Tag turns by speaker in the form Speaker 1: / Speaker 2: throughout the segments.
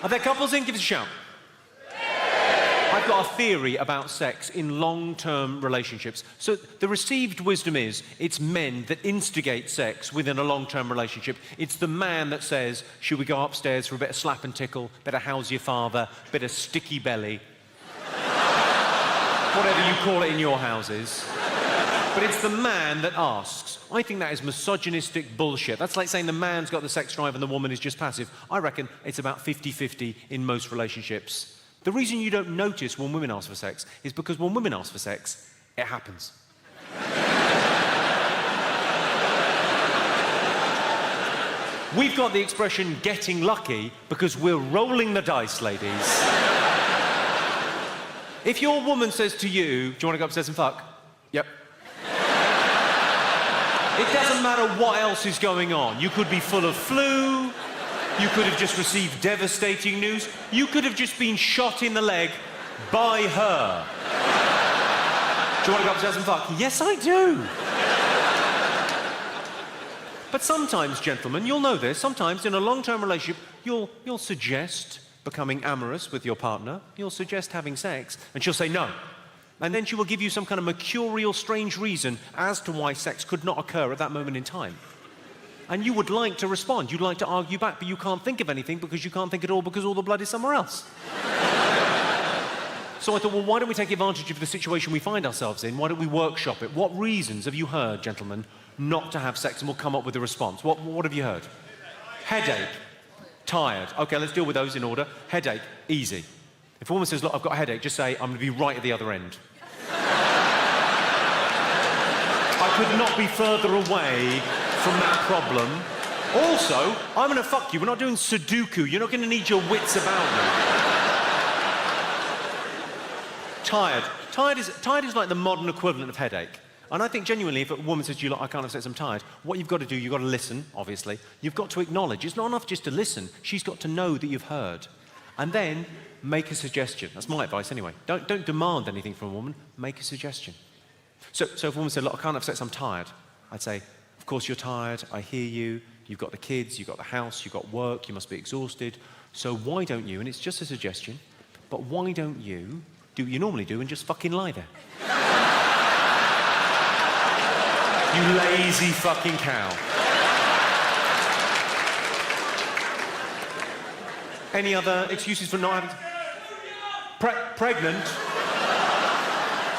Speaker 1: Are there couples in? Give us a shout. I've got a theory about sex in long-term relationships. So the received wisdom is it's men that instigate sex within a long-term relationship. It's the man that says, should we go upstairs for a bit of slap and tickle, bit of how's your father, bit of sticky belly. Whatever you call it in your houses. But it's the man that asks. I think that is misogynistic bullshit. That's like saying the man's got the sex drive and the woman is just passive. I reckon it's about 50-50 in most relationships. The reason you don't notice when women ask for sex is because when women ask for sex, it happens. We've got the expression getting lucky because we're rolling the dice, ladies. If your woman says to you, do you want to go upstairs and fuck? Yep. It doesn't matter what else is going on. You could be full of flu. You could have just received devastating news. You could have just been shot in the leg by her. Do you want to go upstairs and fuck? Yes, I do. But sometimes, gentlemen, you'll know this, sometimes in a long-term relationship, you'll suggest becoming amorous with your partner. You'll suggest having sex, and she'll say no. And then she will give you some kind of mercurial, strange reason as to why sex could not occur at that moment in time. And you would like to respond, you'd like to argue back, but you can't think of anything because you can't think at all because all the blood is somewhere else. So I thought, well, why don't we take advantage of the situation we find ourselves in? Why don't we workshop it? What reasons have you heard, gentlemen, not to have sex? And we'll come up with a response. What have you heard? Headache. Tired. Okay, let's deal with those in order. Headache. Easy. If a woman says, look, I've got a headache, just say, I'm going to be right at the other end. I could not be further away from that problem. Also, I'm going to fuck you. We're not doing Sudoku. You're not going to need your wits about you. Tired. Tired is like the modern equivalent of headache. And I think genuinely, if a woman says to you, look, I can't have sex, I'm tired, what you've got to do, you've got to listen, obviously. You've got to acknowledge. It's not enough just to listen. She's got to know that you've heard. And then make a suggestion. That's my advice anyway. Don't demand anything from a woman. Make a suggestion. So if a woman said, look, I can't have sex, I'm tired, I'd say, of course you're tired, I hear you, you've got the kids, you've got the house, you've got work, you must be exhausted, so why don't you, and it's just a suggestion, but why don't you do what you normally do and just fucking lie there? You lazy fucking cow. Any other excuses for not having... Pregnant?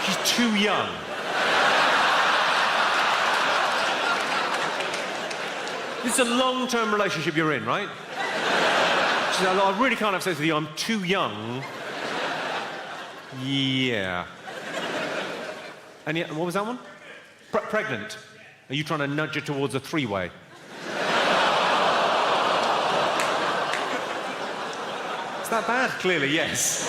Speaker 1: She's too young. This is a long-term relationship you're in, right? She said, I really can't have sex with you, I'm too young. Yeah. And yet, what was that one? Pregnant. Are you trying to nudge her towards a three-way? Is that bad? Clearly, yes.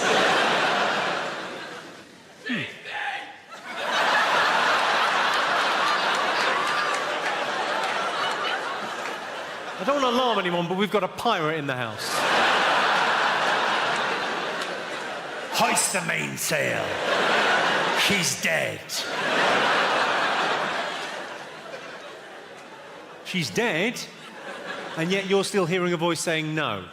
Speaker 1: I don't want to alarm anyone, but we've got a pirate in the house. Hoist the mainsail. She's dead. She's dead, and yet you're still hearing a voice saying no.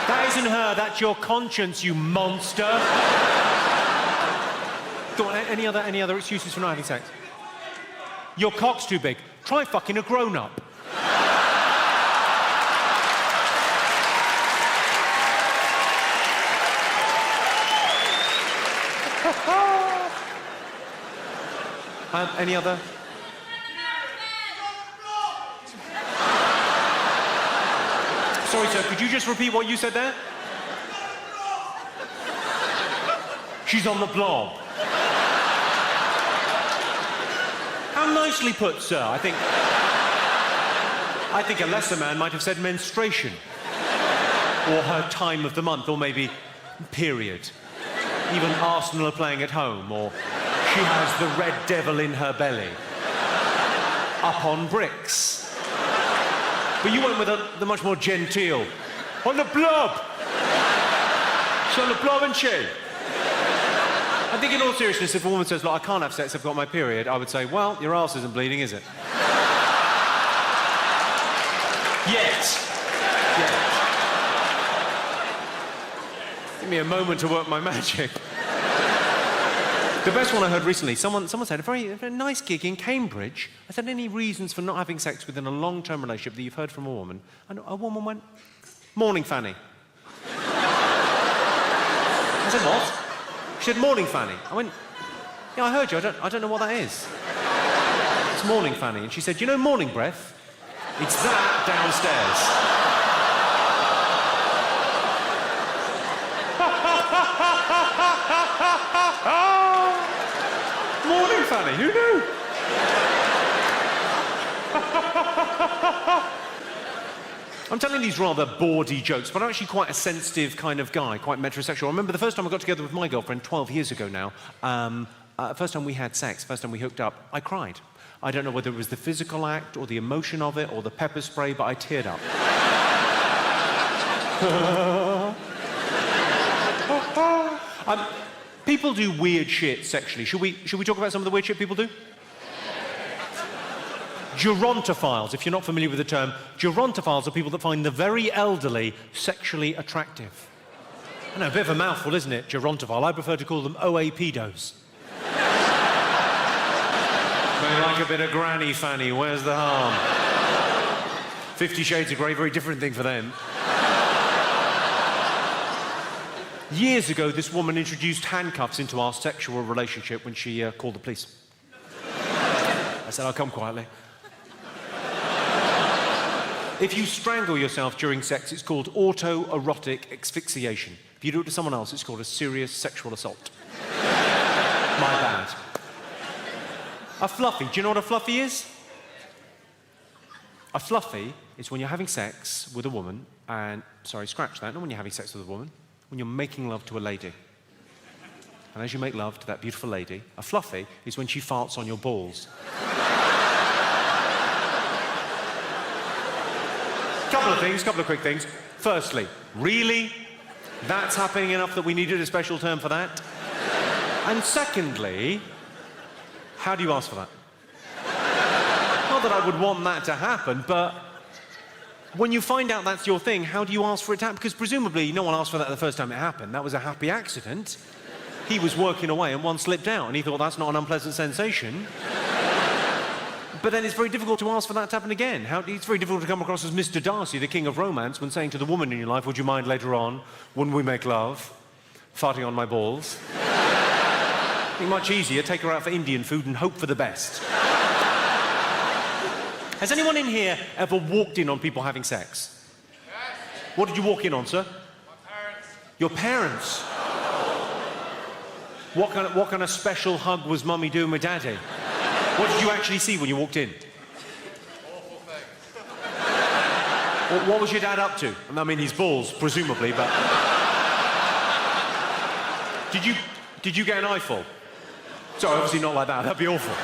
Speaker 1: That isn't her, that's your conscience, you monster. Go on, any other excuses for not having sex? Your cock's too big. Try fucking a grown-up. Any other? Sorry, sir, could you just repeat what you said there? She's on the blob. How nicely put, sir. I think a lesser man might have said menstruation. Or her time of the month, or maybe period. Even Arsenal are playing at home, or she has the red devil in her belly. Up on bricks. But you went with the much more genteel. On the blob! She's on the blob, isn't she? I think in all seriousness, if a woman says, look, I can't have sex, I've got my period, I would say, well, your arse isn't bleeding, is it? Yet. Give me a moment to work my magic. The best one I heard recently, someone said, a very nice gig in Cambridge. I said, any reasons for not having sex within a long-term relationship that you've heard from a woman? And a woman went, morning, Fanny. I said, what? She said, morning, Fanny. I went, yeah, I heard you. I don't know what that is. It's morning, Fanny. And she said, you know morning breath? It's that downstairs. Morning, Fanny. Who knew? I'm telling these rather bawdy jokes, but I'm actually quite a sensitive kind of guy, quite metrosexual. I remember the first time I got together with my girlfriend 12 years ago now, first time we had sex, first time we hooked up, I cried. I don't know whether it was the physical act or the emotion of it or the pepper spray, but I teared up. People do weird shit sexually. Should we talk about some of the weird shit people do? Gerontophiles, if you're not familiar with the term, gerontophiles are people that find the very elderly sexually attractive. I know, a bit of a mouthful, isn't it, gerontophile? I prefer to call them OA-pedos. They like a bit of granny fanny, where's the harm? 50 Shades of Grey, very different thing for them. Years ago, this woman introduced handcuffs into our sexual relationship when she called the police. I said, I'll come quietly. If you strangle yourself during sex, it's called autoerotic asphyxiation. If you do it to someone else, it's called a serious sexual assault. My bad. A fluffy. Do you know what a fluffy is? A fluffy is when you're having sex with a woman and... Sorry, scratch that. Not when you're having sex with a woman. When you're making love to a lady. And as you make love to that beautiful lady, a fluffy is when she farts on your balls. Couple of quick things. Firstly, really? That's happening enough that we needed a special term for that? And secondly, how do you ask for that? Not that I would want that to happen, but when you find out that's your thing, how do you ask for it to happen? Because presumably no one asked for that the first time it happened. That was a happy accident. He was working away and one slipped out and he thought that's not an unpleasant sensation. But then it's very difficult to ask for that to happen again. It's very difficult to come across as Mr. Darcy, the king of romance, when saying to the woman in your life, would you mind later on, when we make love, farting on my balls? I think much easier, take her out for Indian food and hope for the best. Has anyone in here ever walked in on people having sex? Yes. What did you walk in on, sir?
Speaker 2: My parents.
Speaker 1: Your parents? What kind of special hug was Mummy doing with Daddy? What did you actually see when you walked in?
Speaker 2: Awful thing.
Speaker 1: What was your dad up to? I mean, his balls, presumably, but... Did you get an eyeful? Sorry, obviously not like that. That'd be awful.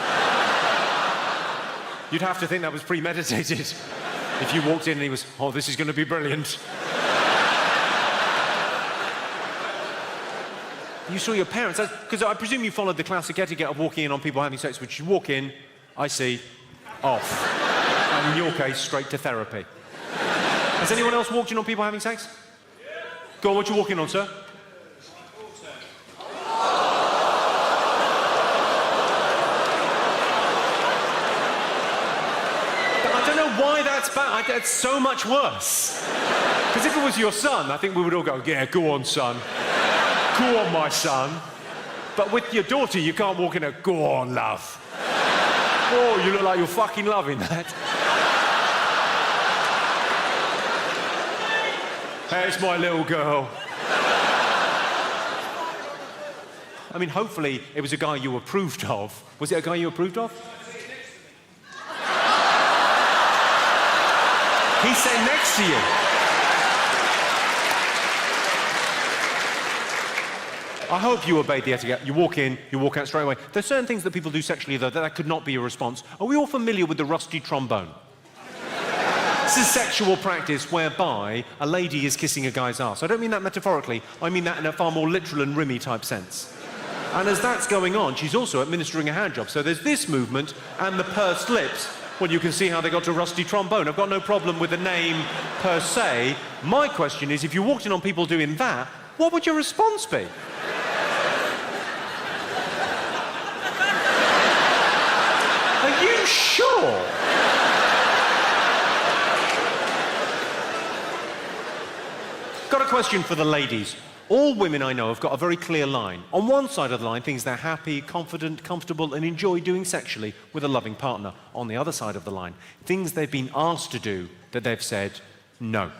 Speaker 1: You'd have to think that was premeditated. If you walked in and he was, oh, this is going to be brilliant. You saw your parents, because I presume you followed the classic etiquette of walking in on people having sex, which you walk in, I see, off. And in your case, straight to therapy. Has anyone else walked in on people having sex? Yeah. Go on, what you walking on, sir? I don't know why that's bad. That's so much worse. Because if it was your son, I think we would all go, yeah, go on, son. Go on, my son. But with your daughter, you can't walk in and go on, love. Oh, you look like you're fucking loving that. Hey, it's my little girl. I mean, hopefully it was a guy you approved of. Was it a guy you approved of? He's sitting next to you. I hope you obeyed the etiquette. You walk in, you walk out straight away. There's certain things that people do sexually, though, that could not be a response. Are we all familiar with the rusty trombone? This is sexual practice whereby a lady is kissing a guy's ass. I don't mean that metaphorically. I mean that in a far more literal and rimmy type sense. And as that's going on, she's also administering a hand job. So there's this movement and the pursed lips. Well, you can see how they got to rusty trombone. I've got no problem with the name per se. My question is, if you walked in on people doing that, what would your response be? Are you sure? Got a question for the ladies. All women I know have got a very clear line. On one side of the line, things they're happy, confident, comfortable, and enjoy doing sexually with a loving partner. On the other side of the line, things they've been asked to do that they've said no.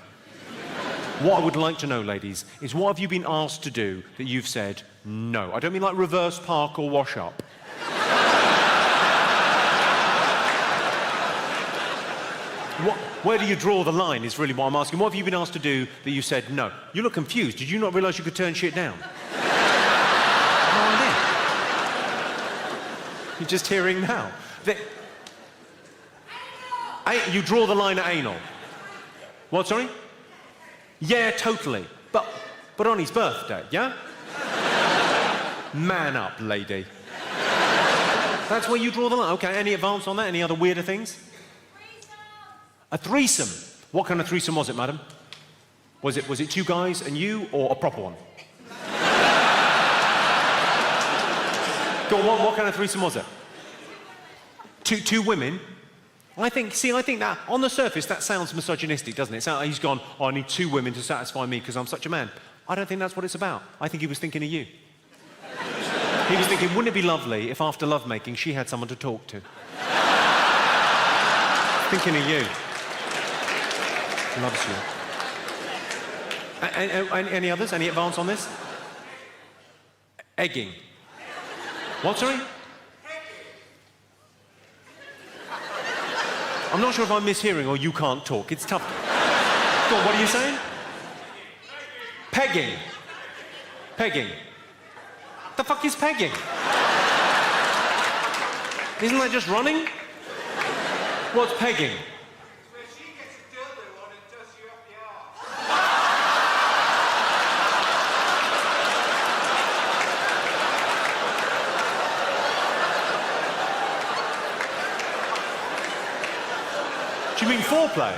Speaker 1: What I would like to know, ladies, is what have you been asked to do that you've said no? I don't mean like reverse park or wash up. Where do you draw the line is really what I'm asking. What have you been asked to do that you said no? You look confused. Did you not realise you could turn shit down? No idea. You're just hearing now. You draw the line at anal. What, sorry? Yeah, totally. But on his birthday, yeah? Man up, lady. That's where you draw the line. Okay, any advance on that? Any other weirder things? A threesome. What kind of threesome was it, madam? Was it two guys and you, or a proper one? Go on, what kind of threesome was it? Two women? I think that, on the surface, that sounds misogynistic, doesn't it? He's gone, oh, I need two women to satisfy me because I'm such a man. I don't think that's what it's about. I think he was thinking of you. He was thinking, wouldn't it be lovely if after lovemaking she had someone to talk to? Thinking of you. Loves you. Any others? Any advance on this? Egging. What, sorry? I'm not sure if I'm mishearing or you can't talk. It's tough. Go on, what are you saying? Pegging. Pegging. The fuck is pegging? Isn't that just running? What's pegging?
Speaker 2: Where she gets a dildo on and does you up the arse.
Speaker 1: Do you mean foreplay?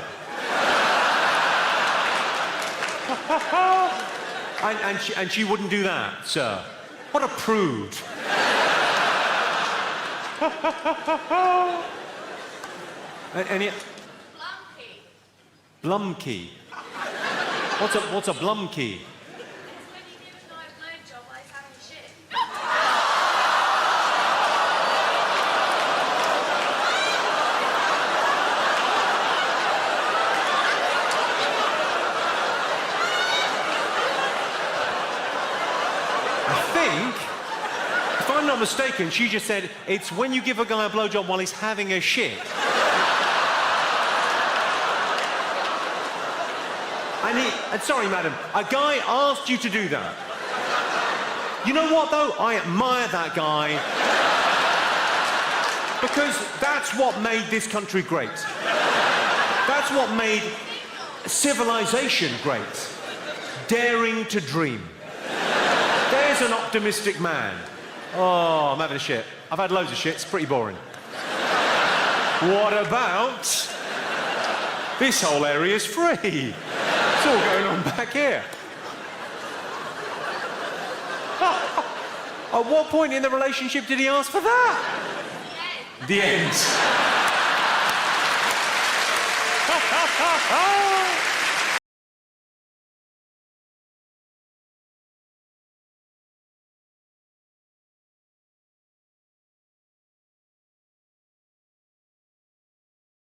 Speaker 1: and she wouldn't do that, sir. What a prude. Any... Blumkey. What's a blumkey? If I'm not mistaken, she just said it's when you give a guy a blowjob while he's having a shit. And sorry, madam, a guy asked you to do that. You know what, though? I admire that guy. Because that's what made this country great. That's what made civilization great. Daring to dream. There's an optimistic man. Oh, I'm having a shit. I've had loads of shit. It's pretty boring. What about... this whole area's free. It's all going on back here. At what point in the relationship did he ask for that? The end. The end.